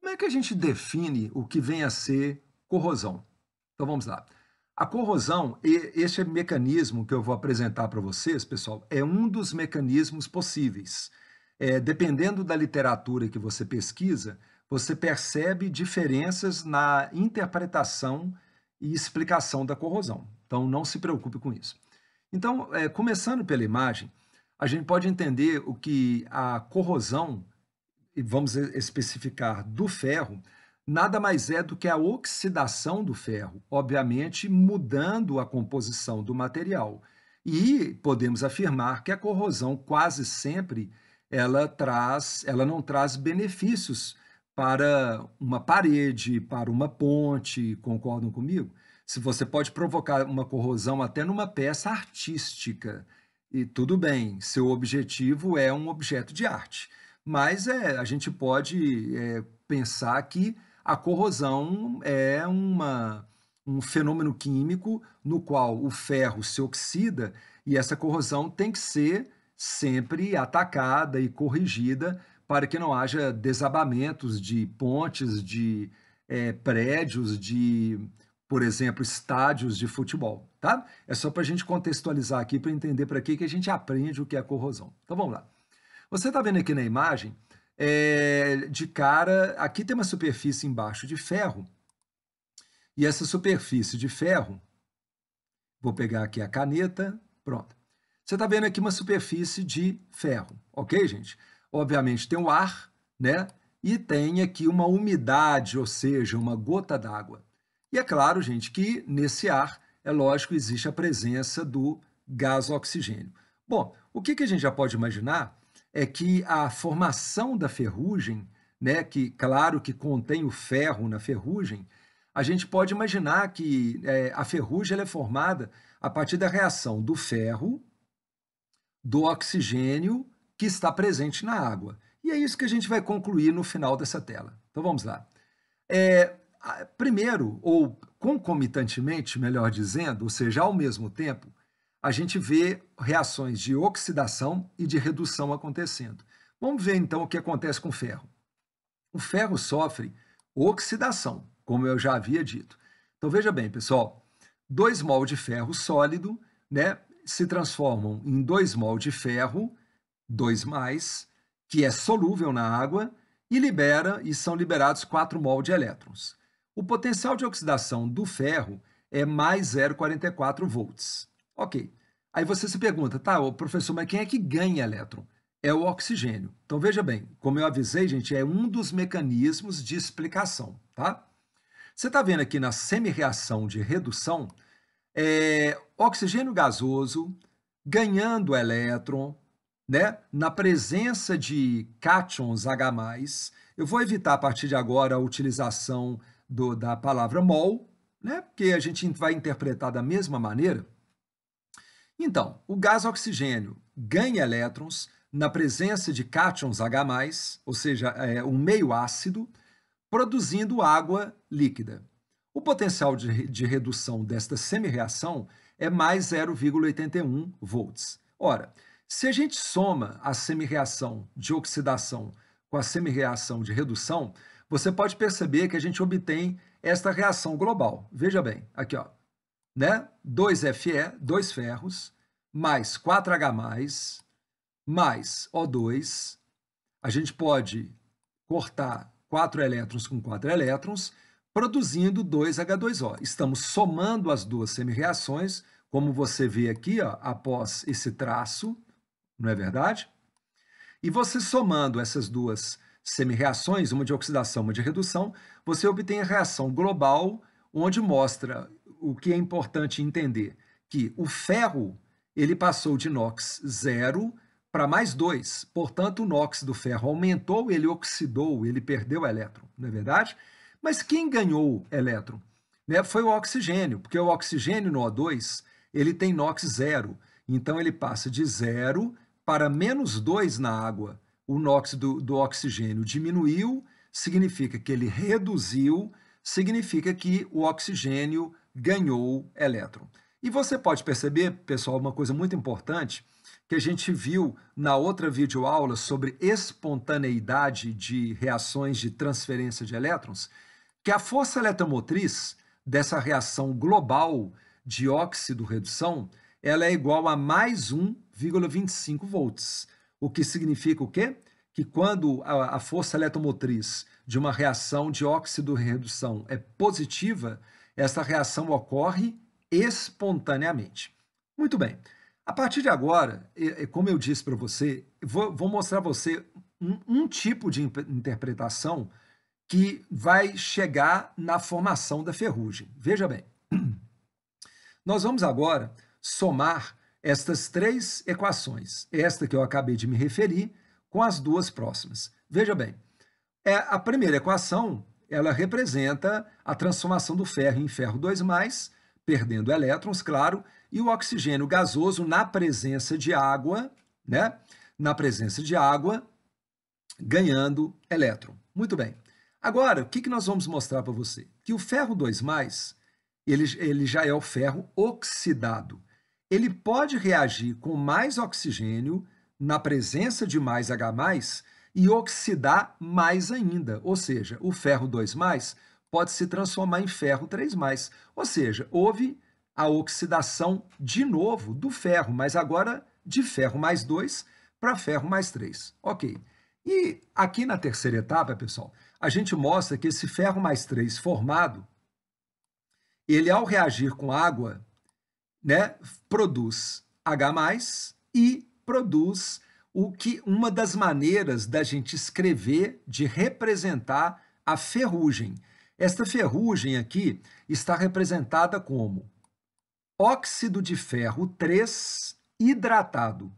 Como é que a gente define o que vem a ser corrosão? Então vamos lá. A corrosão, este mecanismo que eu vou apresentar para vocês, pessoal, é um dos mecanismos possíveis. Dependendo da literatura que você pesquisa, você percebe diferenças na interpretação e explicação da corrosão. Então não se preocupe com isso. Então, começando pela imagem, a gente pode entender o que a corrosão, e vamos especificar, do ferro, nada mais é do que a oxidação do ferro, obviamente mudando a composição do material. E podemos afirmar que a corrosão quase sempre ela não traz benefícios para uma parede, para uma ponte, concordam comigo? Se você pode provocar uma corrosão até numa peça artística, e tudo bem, seu objetivo é um objeto de arte. Mas a gente pode pensar que a corrosão é um fenômeno químico no qual o ferro se oxida e essa corrosão tem que ser sempre atacada e corrigida para que não haja desabamentos de pontes, de prédios, de, por exemplo, estádios de futebol, tá? É só para a gente contextualizar aqui para entender para que a gente aprende o que é corrosão. Então vamos lá. Você está vendo aqui na imagem, de cara, aqui tem uma superfície embaixo de ferro, e essa superfície de ferro, vou pegar aqui a caneta, pronto. Você está vendo aqui uma superfície de ferro, ok, gente? Obviamente tem o ar, né? E tem aqui uma umidade, ou seja, uma gota d'água. E é claro, gente, que nesse ar, é lógico, existe a presença do gás oxigênio. Bom, o que a gente já pode imaginar é que a formação da ferrugem, né, que claro que contém o ferro na ferrugem, a gente pode imaginar que a ferrugem ela é formada a partir da reação do ferro, do oxigênio que está presente na água. E é isso que a gente vai concluir no final dessa tela. Então vamos lá. Primeiro, ou concomitantemente, melhor dizendo, ou seja, ao mesmo tempo, a gente vê reações de oxidação e de redução acontecendo. Vamos ver então o que acontece com o ferro. O ferro sofre oxidação, como eu já havia dito. Então veja bem, pessoal, 2 mol de ferro sólido, né, se transformam em 2 mol de ferro, 2 mais, que é solúvel na água, e são liberados 4 mol de elétrons. O potencial de oxidação do ferro é mais 0,44 volts. Ok. Aí você se pergunta, tá, professor, mas quem é que ganha elétron? É o oxigênio. Então veja bem, como eu avisei, gente, é um dos mecanismos de explicação, tá? Você está vendo aqui na semi-reação de redução, oxigênio gasoso ganhando elétron, né, na presença de cátions H+. Eu vou evitar a partir de agora a utilização da palavra mol, né, porque a gente vai interpretar da mesma maneira. Então, o gás oxigênio ganha elétrons na presença de cátions H+, ou seja, um meio ácido, produzindo água líquida. O potencial de redução desta semi-reação é mais 0,81 volts. Ora, se a gente soma a semi-reação de oxidação com a semi-reação de redução, você pode perceber que a gente obtém esta reação global. Veja bem, aqui, ó, né? 2Fe, 2 ferros, mais 4H+, mais O2. A gente pode cortar 4 elétrons com 4 elétrons, produzindo 2H2O. Estamos somando as duas semi-reações, como você vê aqui, ó, após esse traço, não é verdade? E você somando essas duas semi-reações, uma de oxidação, uma de redução, você obtém a reação global, onde mostra o que é importante entender, que o ferro ele passou de NOx 0 para mais 2, portanto o NOx do ferro aumentou, ele oxidou, ele perdeu elétron, não é verdade? Mas quem ganhou elétron? Né? Foi o oxigênio, porque o oxigênio no O2 ele tem NOx 0, então ele passa de 0 para menos 2 na água. O NOx do oxigênio diminuiu, significa que ele reduziu, significa que o oxigênio ganhou elétron. E você pode perceber, pessoal, uma coisa muito importante que a gente viu na outra videoaula sobre espontaneidade de reações de transferência de elétrons, que a força eletromotriz dessa reação global de óxido-redução, ela é igual a mais 1,25 volts. O que significa o quê? Que quando a força eletromotriz de uma reação de óxido-redução é positiva, essa reação ocorre espontaneamente. Muito bem. A partir de agora, como eu disse para você, vou mostrar a você um tipo de interpretação que vai chegar na formação da ferrugem. Veja bem, nós vamos agora somar estas três equações, esta que eu acabei de me referir, com as duas próximas. Veja bem, a primeira equação, ela representa a transformação do ferro em ferro 2+, perdendo elétrons, claro, e o oxigênio gasoso na presença de água, né? Na presença de água, ganhando elétron. Muito bem. Agora, o que nós vamos mostrar para você? Que o ferro 2+, ele já é o ferro oxidado. Ele pode reagir com mais oxigênio na presença de mais H+, e oxidar mais ainda, ou seja, o ferro 2+ pode se transformar em ferro 3+, ou seja, houve a oxidação de novo do ferro, mas agora de ferro mais 2 para ferro mais 3. Ok. E aqui na terceira etapa, pessoal, a gente mostra que esse ferro mais 3 formado, ele ao reagir com água, né, produz H+, e produz o que uma das maneiras da gente escrever, de representar a ferrugem. Esta ferrugem aqui está representada como óxido de ferro 3 hidratado.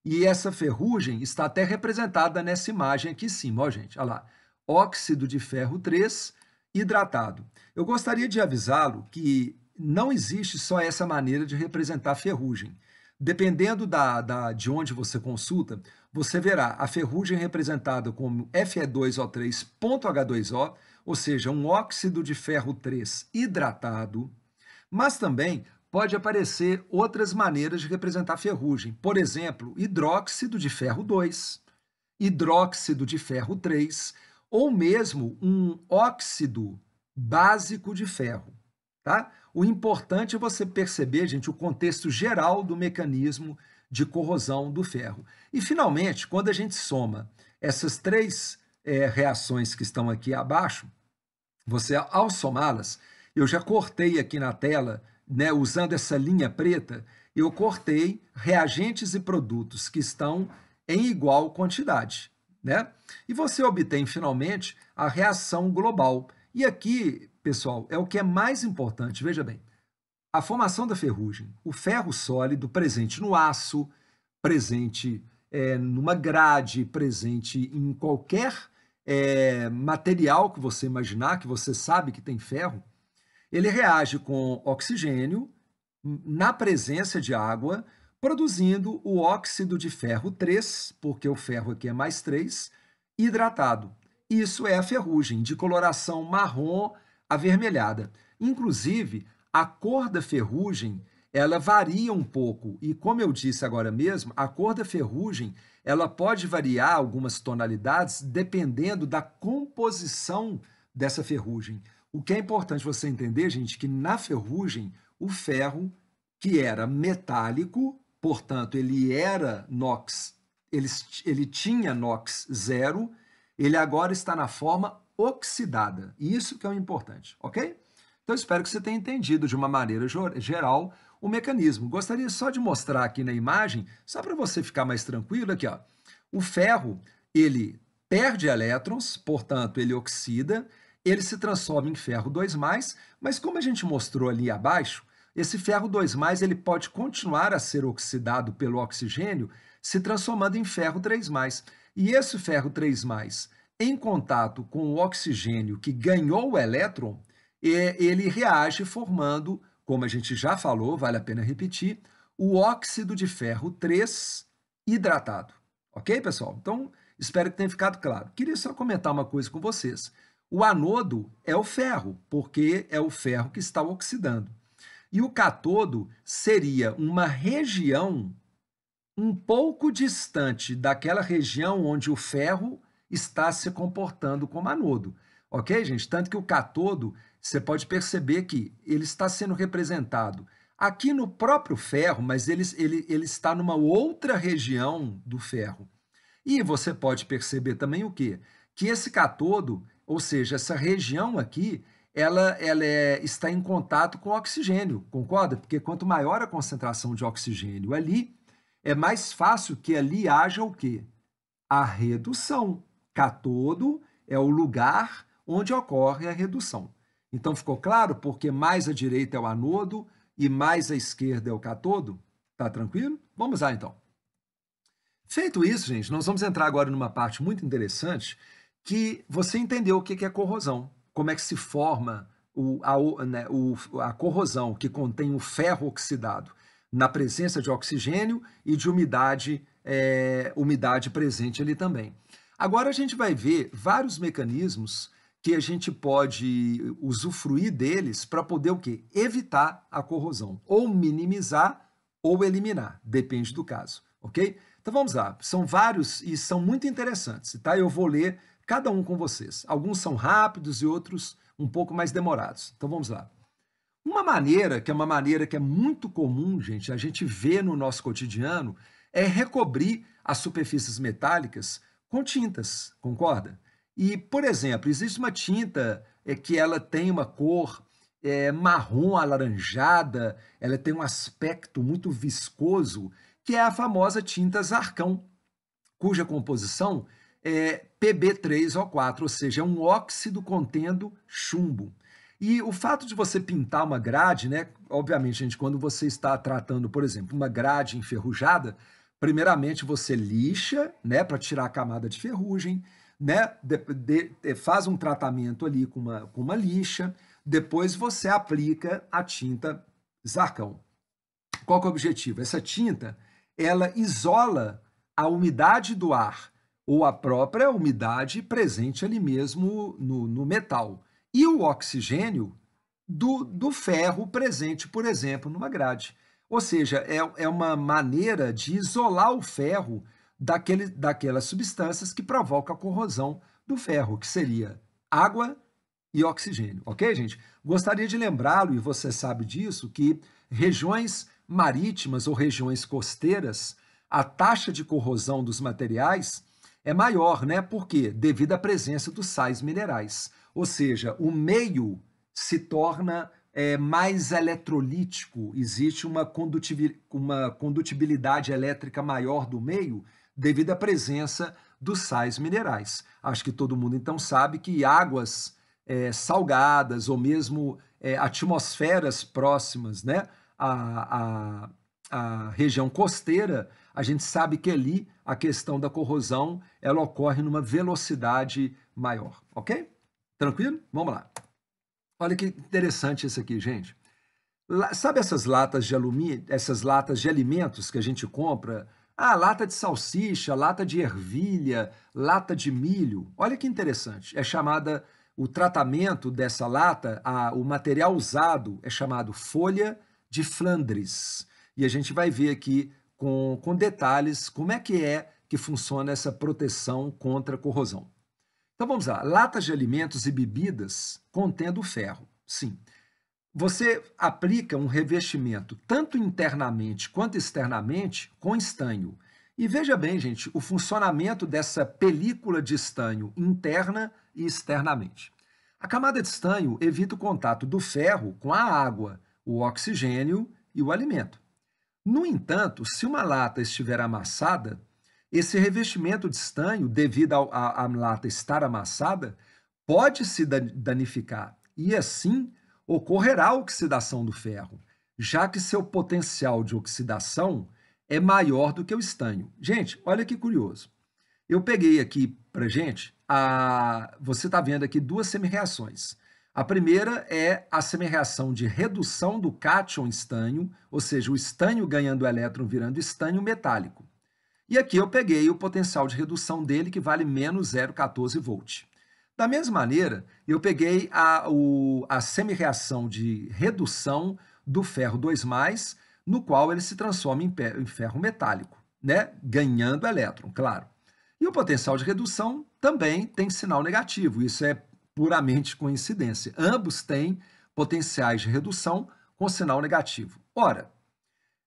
E essa ferrugem está até representada nessa imagem aqui em cima, ó, gente, olha lá. Óxido de ferro 3 hidratado. Eu gostaria de avisá-lo que não existe só essa maneira de representar ferrugem. Dependendo de onde você consulta, você verá a ferrugem representada como Fe2O3.H2O, ou seja, um óxido de ferro 3 hidratado, mas também pode aparecer outras maneiras de representar ferrugem. Por exemplo, hidróxido de ferro 2, hidróxido de ferro 3, ou mesmo um óxido básico de ferro. Tá? O importante é você perceber, gente, o contexto geral do mecanismo de corrosão do ferro. E, finalmente, quando a gente soma essas três reações que estão aqui abaixo, você, ao somá-las, eu já cortei aqui na tela, né, usando essa linha preta, eu cortei reagentes e produtos que estão em igual quantidade, né? E você obtém, finalmente, a reação global. E aqui, pessoal, é o que é mais importante, veja bem, a formação da ferrugem, o ferro sólido presente no aço, presente numa grade, presente em qualquer material que você imaginar, que você sabe que tem ferro, ele reage com oxigênio na presença de água, produzindo o óxido de ferro 3, porque o ferro aqui é mais 3, hidratado. Isso é a ferrugem, de coloração marrom avermelhada. Inclusive, a cor da ferrugem, ela varia um pouco, e como eu disse agora mesmo, a cor da ferrugem, ela pode variar algumas tonalidades dependendo da composição dessa ferrugem. O que é importante você entender, gente, que na ferrugem, o ferro, que era metálico, portanto, ele era NOx, ele tinha NOx 0, ele agora está na forma oxidada. Isso que é o importante, ok? Então, espero que você tenha entendido de uma maneira geral o mecanismo. Gostaria só de mostrar aqui na imagem, só para você ficar mais tranquilo, aqui, ó. O ferro, ele perde elétrons, portanto, ele oxida, ele se transforma em ferro 2+, mas como a gente mostrou ali abaixo, esse ferro 2+, ele pode continuar a ser oxidado pelo oxigênio, se transformando em ferro 3+. E esse ferro 3+, em contato com o oxigênio que ganhou o elétron, ele reage formando, como a gente já falou, vale a pena repetir, o óxido de ferro 3 hidratado. Ok, pessoal? Então, espero que tenha ficado claro. Queria só comentar uma coisa com vocês. O anodo é o ferro, porque é o ferro que está oxidando. E o cátodo seria uma região um pouco distante daquela região onde o ferro está se comportando como anodo. Ok, gente? Tanto que o cátodo, você pode perceber que ele está sendo representado aqui no próprio ferro, mas ele está numa outra região do ferro. E você pode perceber também o quê? Que esse cátodo, ou seja, essa região aqui, está em contato com o oxigênio, concorda? Porque quanto maior a concentração de oxigênio ali, é mais fácil que ali haja o quê? A redução. Cátodo é o lugar onde ocorre a redução. Então ficou claro? Porque mais à direita é o anodo e mais à esquerda é o cátodo? Tá tranquilo? Vamos lá então. Feito isso, gente, nós vamos entrar agora numa parte muito interessante que você entendeu o que é corrosão, como é que se forma a corrosão que contém o ferro oxidado na presença de oxigênio e de umidade presente ali também. Agora a gente vai ver vários mecanismos que a gente pode usufruir deles para poder o quê? Evitar a corrosão, ou minimizar ou eliminar, depende do caso, ok? Então vamos lá, são vários e são muito interessantes, tá? Eu vou ler cada um com vocês. Alguns são rápidos e outros um pouco mais demorados. Então vamos lá. Uma maneira que é muito comum, gente, a gente vê no nosso cotidiano, é recobrir as superfícies metálicas com tintas, concorda? E, por exemplo, existe uma tinta que ela tem uma cor marrom alaranjada, ela tem um aspecto muito viscoso, que é a famosa tinta Zarcão, cuja composição é Pb3O4, ou seja, é um óxido contendo chumbo. E o fato de você pintar uma grade, né? Obviamente, gente, quando você está tratando, por exemplo, uma grade enferrujada, primeiramente você lixa, né, para tirar a camada de ferrugem, né? Faz um tratamento ali com uma lixa, depois você aplica a tinta Zarcão. Qual que é o objetivo? Essa tinta, ela isola a umidade do ar ou a própria umidade presente ali mesmo no metal e o oxigênio do ferro presente, por exemplo, numa grade. Ou seja, é uma maneira de isolar o ferro daquelas substâncias que provocam a corrosão do ferro, que seria água e oxigênio, ok, gente? Gostaria de lembrá-lo, e você sabe disso, que regiões marítimas ou regiões costeiras, a taxa de corrosão dos materiais é maior, né? Por quê? Devido à presença dos sais minerais. Ou seja, o meio se torna mais eletrolítico, existe uma condutibilidade elétrica maior do meio devido à presença dos sais minerais. Acho que todo mundo então sabe que águas salgadas ou mesmo atmosferas próximas, né, à região costeira, a gente sabe que ali a questão da corrosão ela ocorre numa velocidade maior, ok? Tranquilo? Vamos lá. Olha que interessante isso aqui, gente. Sabe essas latas de alumínio, essas latas de alimentos que a gente compra? Ah, lata de salsicha, lata de ervilha, lata de milho. Olha que interessante. É chamada, o tratamento dessa lata, o material usado é chamado folha de Flandres. E a gente vai ver aqui com detalhes como é que funciona essa proteção contra corrosão. Então vamos lá, latas de alimentos e bebidas contendo ferro. Sim. Você aplica um revestimento tanto internamente quanto externamente com estanho. E veja bem, gente, o funcionamento dessa película de estanho interna e externamente. A camada de estanho evita o contato do ferro com a água, o oxigênio e o alimento. No entanto, se uma lata estiver amassada, esse revestimento de estanho, devido à lata estar amassada, pode se danificar e assim ocorrerá a oxidação do ferro, já que seu potencial de oxidação é maior do que o estanho. Gente, olha que curioso. Eu peguei aqui para gente, você está vendo aqui duas semirreações. A primeira é a semirreação de redução do cátion estanho, ou seja, o estanho ganhando elétron virando estanho metálico. E aqui eu peguei o potencial de redução dele, que vale menos 0,14 volt. Da mesma maneira, eu peguei a semirreação de redução do ferro 2+, no qual ele se transforma em ferro metálico, né? Ganhando elétron, claro. E o potencial de redução também tem sinal negativo, isso é puramente coincidência. Ambos têm potenciais de redução com sinal negativo. Ora,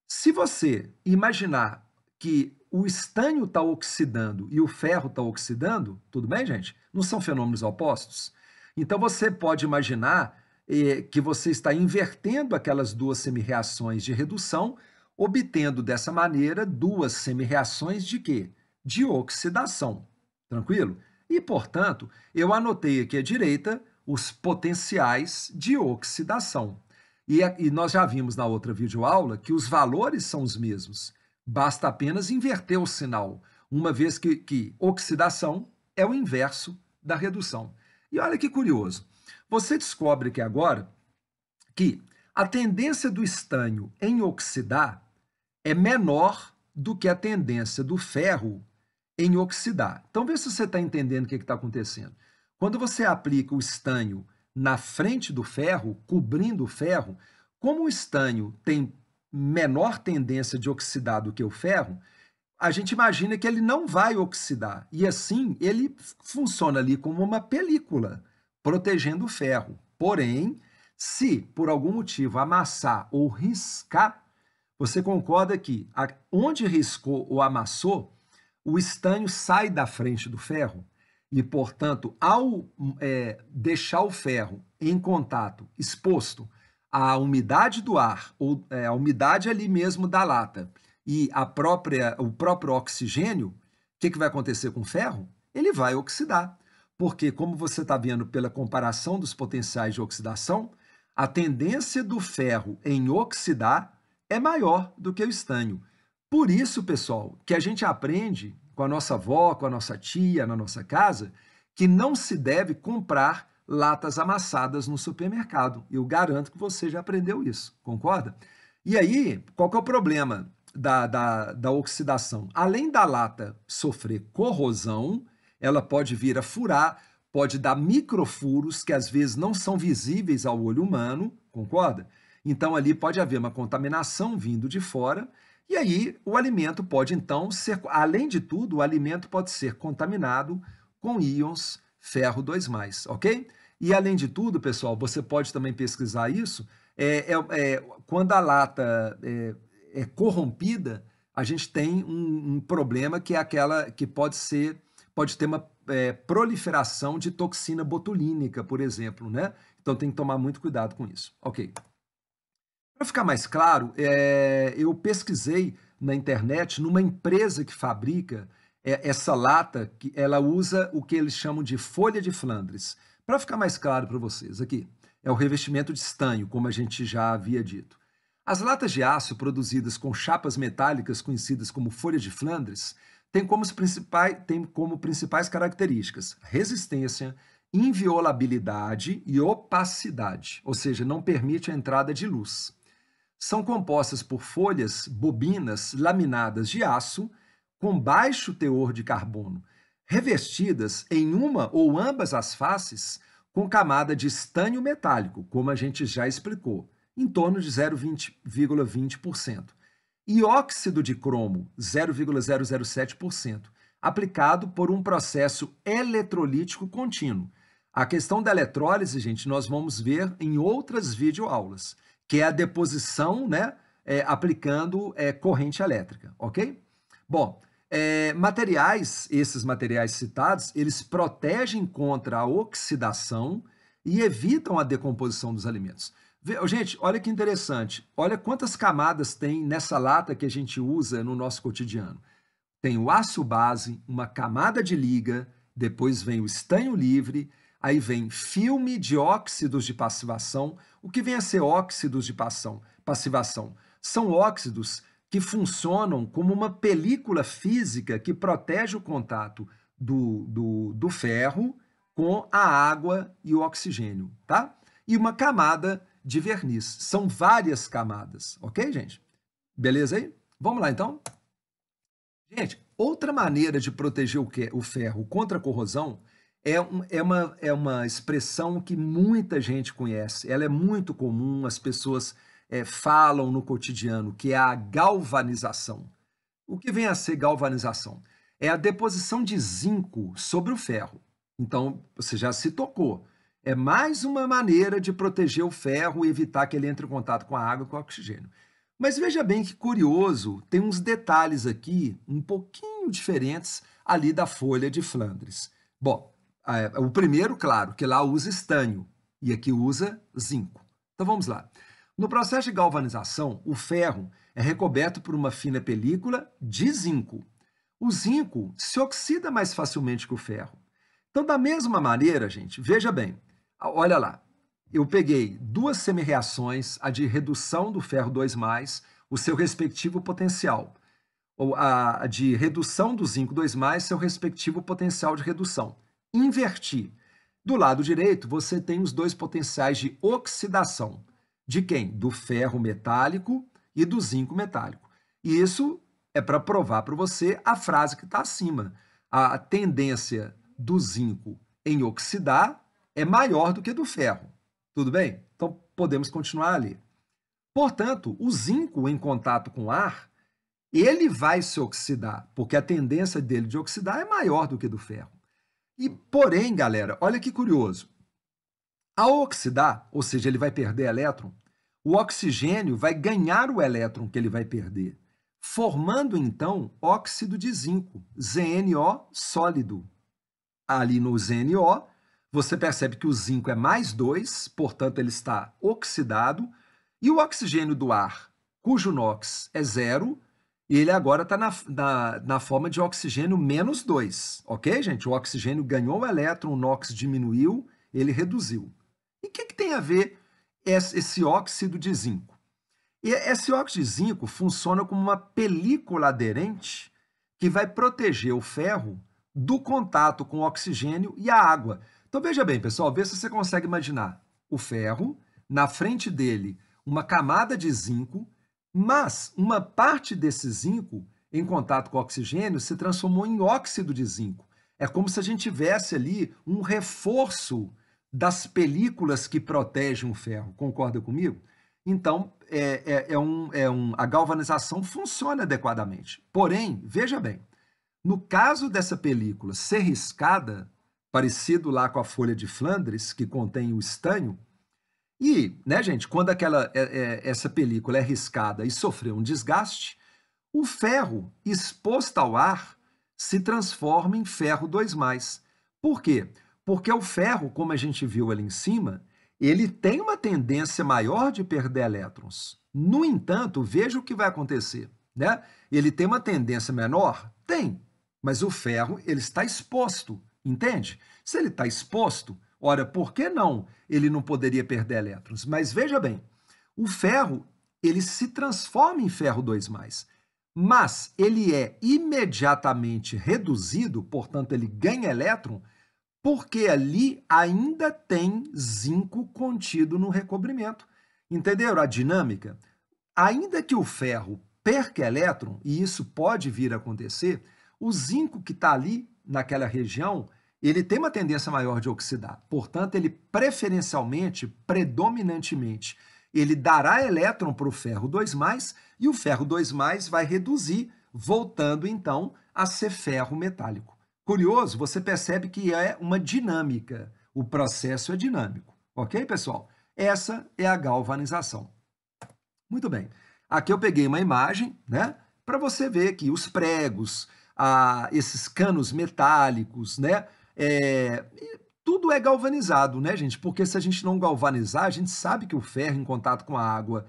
se você imaginar que o estânio está oxidando e o ferro está oxidando, tudo bem, gente? Não são fenômenos opostos? Então você pode imaginar que você está invertendo aquelas duas semirreações de redução, obtendo dessa maneira duas semirreações de quê? De oxidação. Tranquilo? E, portanto, eu anotei aqui à direita os potenciais de oxidação. E nós já vimos na outra videoaula que os valores são os mesmos. Basta apenas inverter o sinal, uma vez que oxidação é o inverso da redução. E olha que curioso, você descobre aqui agora que a tendência do estânio em oxidar é menor do que a tendência do ferro em oxidar. Então, vê se você está entendendo o que está acontecendo. Quando você aplica o estânio na frente do ferro, cobrindo o ferro, como o estânio tem menor tendência de oxidar do que o ferro, a gente imagina que ele não vai oxidar. E assim, ele funciona ali como uma película, protegendo o ferro. Porém, se por algum motivo amassar ou riscar, você concorda que onde riscou ou amassou, o estânio sai da frente do ferro e, portanto, ao deixar o ferro em contato, exposto à umidade do ar, ou a umidade ali mesmo da lata, e o próprio oxigênio, o que vai acontecer com o ferro? Ele vai oxidar, porque, como você está vendo pela comparação dos potenciais de oxidação, a tendência do ferro em oxidar é maior do que o estânio. Por isso, pessoal, que a gente aprende com a nossa avó, com a nossa tia, na nossa casa, que não se deve comprar latas amassadas no supermercado. Eu garanto que você já aprendeu isso, concorda? E aí, qual que é o problema da oxidação? Além da lata sofrer corrosão, ela pode vir a furar, pode dar microfuros que às vezes não são visíveis ao olho humano, concorda? Então ali pode haver uma contaminação vindo de fora, e aí o alimento pode então ser, além de tudo, o alimento pode ser contaminado com íons ferro 2+, ok? E além de tudo, pessoal, você pode também pesquisar isso, quando a lata é corrompida, a gente tem um problema que é aquela que pode ter uma proliferação de toxina botulínica, por exemplo, né? Então tem que tomar muito cuidado com isso. Ok. Para ficar mais claro, eu pesquisei na internet numa empresa que fabrica essa lata, que ela usa o que eles chamam de folha de Flandres. Para ficar mais claro para vocês, aqui é o revestimento de estanho, como a gente já havia dito. As latas de aço produzidas com chapas metálicas conhecidas como folha de Flandres têm como principais características resistência, inviolabilidade e opacidade, ou seja, não permite a entrada de luz. São compostas por folhas bobinas laminadas de aço com baixo teor de carbono, revestidas em uma ou ambas as faces com camada de estânio metálico, como a gente já explicou, em torno de 0,20%, e óxido de cromo, 0,007%, aplicado por um processo eletrolítico contínuo. A questão da eletrólise, gente, nós vamos ver em outras videoaulas, que é a deposição, né, aplicando corrente elétrica, ok? Bom, esses materiais citados, eles protegem contra a oxidação e evitam a decomposição dos alimentos. Gente, olha que interessante, olha quantas camadas tem nessa lata que a gente usa no nosso cotidiano. Tem o aço base, uma camada de liga, depois vem o estanho livre, aí vem filme de óxidos de passivação. O que vem a ser óxidos de passivação? São óxidos que funcionam como uma película física que protege o contato do ferro com a água e o oxigênio, tá? E uma camada de verniz. São várias camadas, ok, gente? Beleza aí? Vamos lá, então? Gente, outra maneira de proteger o ferro contra a corrosão é uma expressão que muita gente conhece. Ela é muito comum, as pessoas falam no cotidiano, que é a galvanização. O que vem a ser galvanização? É a deposição de zinco sobre o ferro. Então, você já se tocou. É mais uma maneira de proteger o ferro e evitar que ele entre em contato com a água e com o oxigênio. Mas veja bem que curioso, tem uns detalhes aqui um pouquinho diferentes ali da folha de Flandres. Bom, o primeiro, claro, que lá usa estanho e aqui usa zinco. Então vamos lá. No processo de galvanização, o ferro é recoberto por uma fina película de zinco. O zinco se oxida mais facilmente que o ferro. Então, da mesma maneira, gente, veja bem, olha lá, eu peguei duas semirreações, a de redução do ferro 2+, o seu respectivo potencial, ou a de redução do zinco 2+, seu respectivo potencial de redução. Inverti. Do lado direito, você tem os dois potenciais de oxidação. De quem? Do ferro metálico e do zinco metálico. E isso é para provar para você a frase que está acima. A tendência do zinco em oxidar é maior do que do ferro. Tudo bem? Então, podemos continuar ali. Portanto, o zinco em contato com ar, ele vai se oxidar, porque a tendência dele de oxidar é maior do que do ferro. E, porém, galera, olha que curioso. Ao oxidar, ou seja, ele vai perder elétron, o oxigênio vai ganhar o elétron que ele vai perder, formando, então, óxido de zinco, ZNO sólido. Ali no ZNO, você percebe que o zinco é +2, portanto, ele está oxidado, e o oxigênio do ar, cujo NOx é 0, ele agora está na forma de oxigênio -2, ok, gente? O oxigênio ganhou o elétron, o NOx diminuiu, ele reduziu. E o que tem a ver esse óxido de zinco? E esse óxido de zinco funciona como uma película aderente que vai proteger o ferro do contato com o oxigênio e a água. Então veja bem, pessoal, vê se você consegue imaginar o ferro, na frente dele uma camada de zinco, mas uma parte desse zinco em contato com o oxigênio se transformou em óxido de zinco. É como se a gente tivesse ali um reforço das películas que protegem o ferro. Concorda comigo? Então, a galvanização funciona adequadamente. Porém, veja bem, no caso dessa película ser riscada, parecido lá com a folha de Flandres, que contém o estanho, e, né, gente, quando essa película é riscada e sofreu um desgaste, o ferro exposto ao ar se transforma em ferro 2+. Por quê? Porque o ferro, como a gente viu ali em cima, ele tem uma tendência maior de perder elétrons. No entanto, veja o que vai acontecer, né? Ele tem uma tendência menor? Tem, mas o ferro ele está exposto, entende? Se ele está exposto, ora, por que não ele não poderia perder elétrons? Mas veja bem, o ferro ele se transforma em ferro 2+, mas ele é imediatamente reduzido, portanto ele ganha elétron, porque ali ainda tem zinco contido no recobrimento. Entenderam a dinâmica? Ainda que o ferro perca elétron, e isso pode vir a acontecer, o zinco que está ali naquela região, ele tem uma tendência maior de oxidar. Portanto, ele preferencialmente, predominantemente, ele dará elétron para o ferro 2+, e o ferro 2+ vai reduzir, voltando então a ser ferro metálico. Curioso, você percebe que é uma dinâmica, o processo é dinâmico, ok, pessoal? Essa é a galvanização. Muito bem, aqui eu peguei uma imagem, né, para você ver que os pregos, esses canos metálicos, né, tudo é galvanizado, né, gente? Porque se a gente não galvanizar, a gente sabe que o ferro em contato com a água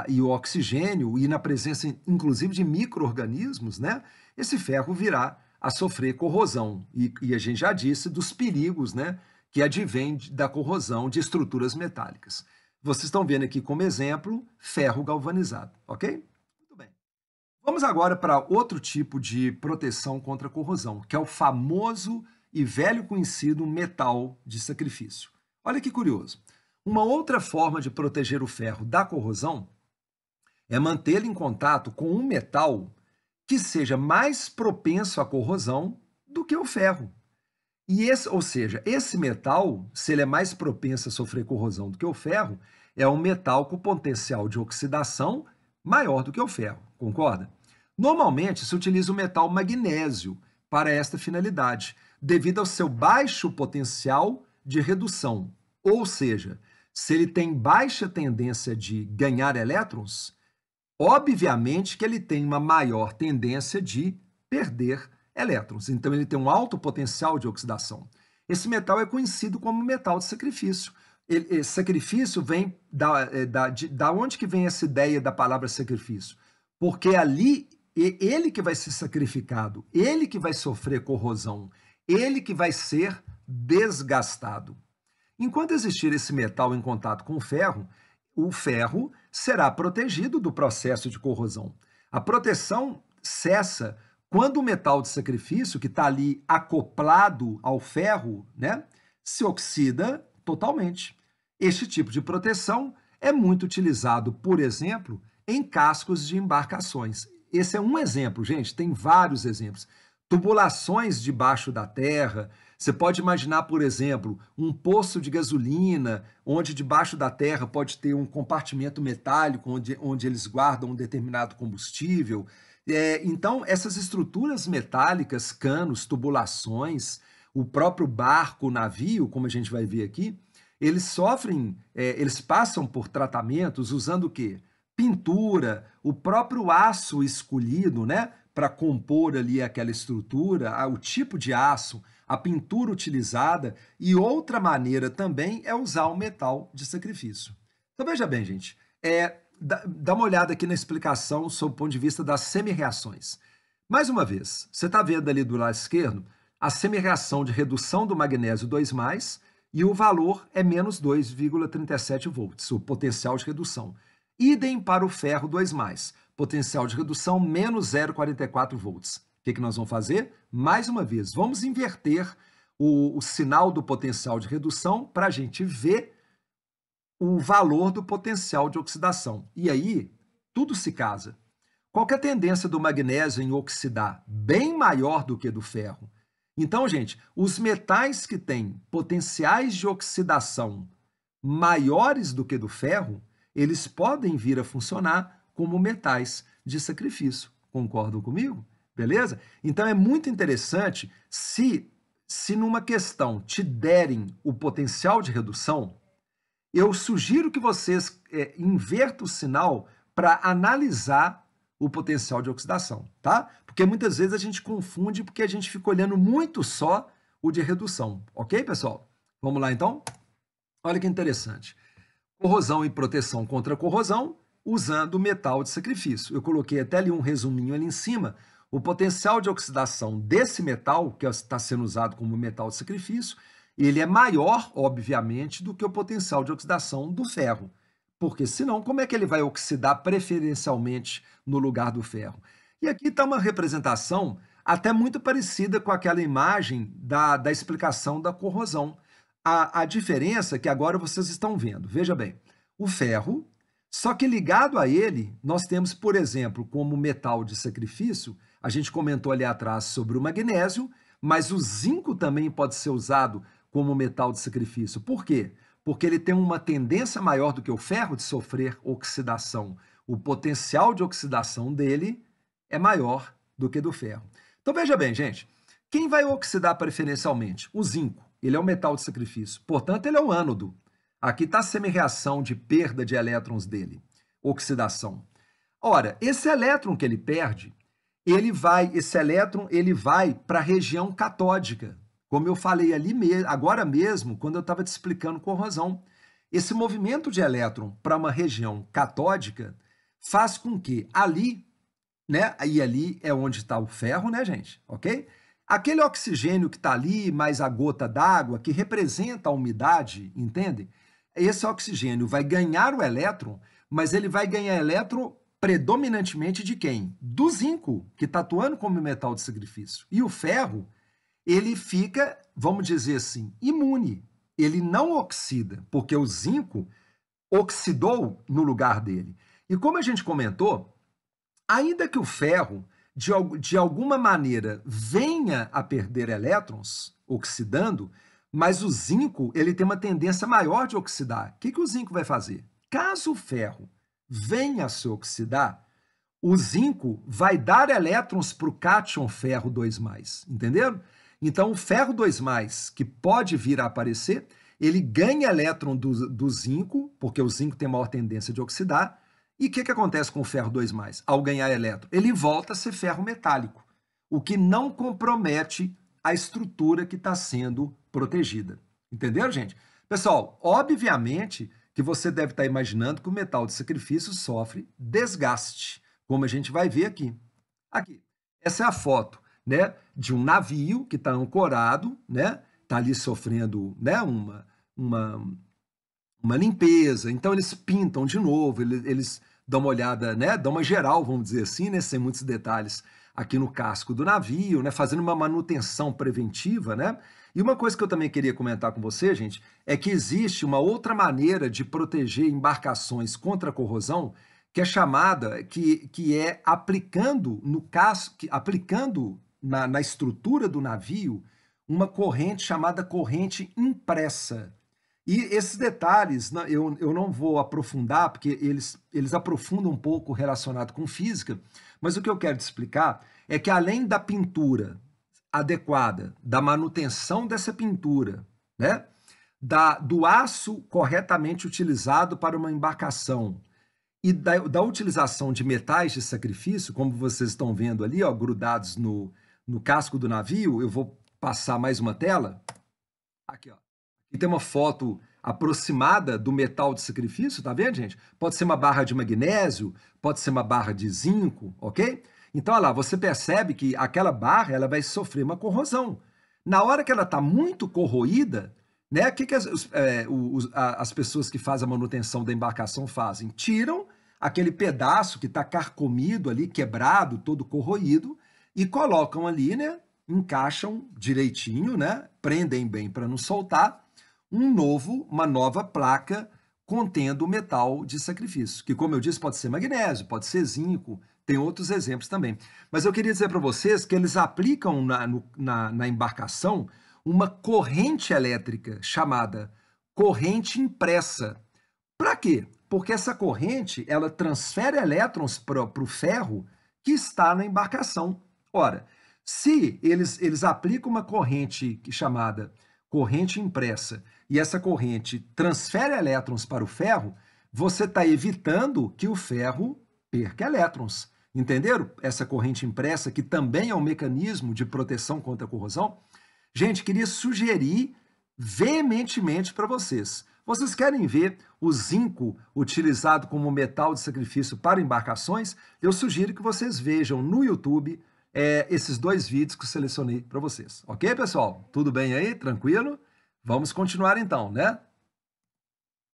e o oxigênio, e na presença, inclusive, de micro-organismos, né, esse ferro virá a sofrer corrosão. E a gente já disse dos perigos, né, que advêm da corrosão de estruturas metálicas. Vocês estão vendo aqui como exemplo ferro galvanizado, ok? Muito bem. Vamos agora para outro tipo de proteção contra corrosão, que é o famoso e velho conhecido metal de sacrifício. Olha que curioso. Uma outra forma de proteger o ferro da corrosão é mantê-lo em contato com um metal que seja mais propenso à corrosão do que o ferro. Ou seja, esse metal, se ele é mais propenso a sofrer corrosão do que o ferro, é um metal com potencial de oxidação maior do que o ferro, concorda? Normalmente se utiliza o metal magnésio para esta finalidade, devido ao seu baixo potencial de redução, ou seja, se ele tem baixa tendência de ganhar elétrons, obviamente que ele tem uma maior tendência de perder elétrons. Então, ele tem um alto potencial de oxidação. Esse metal é conhecido como metal de sacrifício. Sacrifício vem da onde que vem essa ideia da palavra sacrifício? Porque ali, ele que vai ser sacrificado, ele que vai sofrer corrosão, ele que vai ser desgastado. Enquanto existir esse metal em contato com o ferro será protegido do processo de corrosão. A proteção cessa quando o metal de sacrifício, que está ali acoplado ao ferro, né, se oxida totalmente. Este tipo de proteção é muito utilizado, por exemplo, em cascos de embarcações. Esse é um exemplo, gente, tem vários exemplos. Tubulações debaixo da terra. Você pode imaginar, por exemplo, um poço de gasolina, onde debaixo da terra pode ter um compartimento metálico, onde eles guardam um determinado combustível. Então, essas estruturas metálicas, canos, tubulações, o próprio barco, o navio, como a gente vai ver aqui, eles passam por tratamentos usando o quê? Pintura, o próprio aço escolhido, né, para compor ali aquela estrutura, o tipo de aço, a pintura utilizada, e outra maneira também é usar o metal de sacrifício. Então veja bem, gente, dá uma olhada aqui na explicação sob o ponto de vista das semi-reações. Mais uma vez, você está vendo ali do lado esquerdo a semi-reação de redução do magnésio 2+, e o valor é menos 2,37 volts, o potencial de redução. Idem para o ferro 2+, potencial de redução menos 0,44 volts. O que nós vamos fazer? Mais uma vez, vamos inverter o sinal do potencial de redução para a gente ver o valor do potencial de oxidação. E aí, tudo se casa. Qual que é a tendência do magnésio em oxidar? Bem maior do que do ferro. Então, gente, os metais que têm potenciais de oxidação maiores do que do ferro, eles podem vir a funcionar como metais de sacrifício. Concordam comigo? Beleza? Então, é muito interessante se numa questão te derem o potencial de redução, eu sugiro que vocês invertam o sinal para analisar o potencial de oxidação, tá? Porque muitas vezes a gente confunde porque a gente fica olhando muito só o de redução, ok, pessoal? Vamos lá, então? Olha que interessante. Corrosão e proteção contra corrosão usando metal de sacrifício. Eu coloquei até ali um resuminho ali em cima. O potencial de oxidação desse metal, que está sendo usado como metal de sacrifício, ele é maior, obviamente, do que o potencial de oxidação do ferro. Porque senão, como é que ele vai oxidar preferencialmente no lugar do ferro? E aqui está uma representação até muito parecida com aquela imagem da explicação da corrosão. A diferença que agora vocês estão vendo, veja bem, o ferro, só que ligado a ele, nós temos, por exemplo, como metal de sacrifício, a gente comentou ali atrás sobre o magnésio, mas o zinco também pode ser usado como metal de sacrifício. Por quê? Porque ele tem uma tendência maior do que o ferro de sofrer oxidação. O potencial de oxidação dele é maior do que do ferro. Então veja bem, gente, quem vai oxidar preferencialmente? O zinco. Ele é um metal de sacrifício, portanto ele é um ânodo. Aqui está a semi-reação de perda de elétrons dele, oxidação. Ora, esse elétron que ele perde, esse elétron ele vai para a região catódica, como eu falei ali agora mesmo, quando eu estava te explicando corrosão. Esse movimento de elétron para uma região catódica faz com que ali, né, e ali é onde está o ferro, né, gente, ok? Aquele oxigênio que está ali, mais a gota d'água, que representa a umidade, entende? Esse oxigênio vai ganhar o elétron, mas ele vai ganhar elétron predominantemente de quem? Do zinco, que está atuando como metal de sacrifício. E o ferro, ele fica, vamos dizer assim, imune. Ele não oxida, porque o zinco oxidou no lugar dele. E como a gente comentou, ainda que o ferro, de alguma maneira, venha a perder elétrons, oxidando, mas o zinco ele tem uma tendência maior de oxidar. O que o zinco vai fazer? caso o ferro venha a se oxidar, o zinco vai dar elétrons para o cátion ferro 2+, entenderam? Então, o ferro 2+, que pode vir a aparecer, ele ganha elétron do zinco, porque o zinco tem maior tendência de oxidar. E o que acontece com o ferro 2+? Ao ganhar elétron, ele volta a ser ferro metálico, o que não compromete a estrutura que está sendo protegida. Entenderam, gente? Pessoal, obviamente que você deve estar imaginando que o metal de sacrifício sofre desgaste, como a gente vai ver aqui. Aqui, essa é a foto, né, de um navio que está ancorado, né, está ali sofrendo, né, uma limpeza. Então eles pintam de novo, eles dão uma olhada, né, dão uma geral, vamos dizer assim, né, sem muitos detalhes, aqui no casco do navio, né, fazendo uma manutenção preventiva, né? E uma coisa que eu também queria comentar com você, gente, é que existe uma outra maneira de proteger embarcações contra a corrosão, que é chamada, que é aplicando no casco, aplicando na estrutura do navio uma corrente chamada corrente impressa. E esses detalhes eu não vou aprofundar, porque eles aprofundam um pouco relacionado com física, mas o que eu quero te explicar é que além da pintura adequada, da manutenção dessa pintura, né, do aço corretamente utilizado para uma embarcação e da utilização de metais de sacrifício, como vocês estão vendo ali, ó, grudados no casco do navio, eu vou passar mais uma tela. Aqui, ó. E tem uma foto aproximada do metal de sacrifício, tá vendo, gente? Pode ser uma barra de magnésio, pode ser uma barra de zinco, ok? Então, olha lá, você percebe que aquela barra ela vai sofrer uma corrosão. Na hora que ela está muito corroída, né, o que as pessoas que fazem a manutenção da embarcação fazem? Tiram aquele pedaço que está carcomido ali, quebrado, todo corroído, e colocam ali, né, encaixam direitinho, né, prendem bem para não soltar, uma nova placa contendo metal de sacrifício, que, como eu disse, pode ser magnésio, pode ser zinco, tem outros exemplos também. Mas eu queria dizer para vocês que eles aplicam na embarcação uma corrente elétrica chamada corrente impressa. Para quê? Porque essa corrente ela transfere elétrons para o ferro que está na embarcação. Ora, se eles aplicam uma corrente chamada corrente impressa e essa corrente transfere elétrons para o ferro, você está evitando que o ferro perca elétrons. Entenderam? Essa corrente impressa, que também é um mecanismo de proteção contra a corrosão. Gente, queria sugerir veementemente para vocês. Vocês querem ver o zinco utilizado como metal de sacrifício para embarcações? Eu sugiro que vocês vejam no YouTube esses 2 vídeos que eu selecionei para vocês. Ok, pessoal? Tudo bem aí? Tranquilo? Vamos continuar então, né?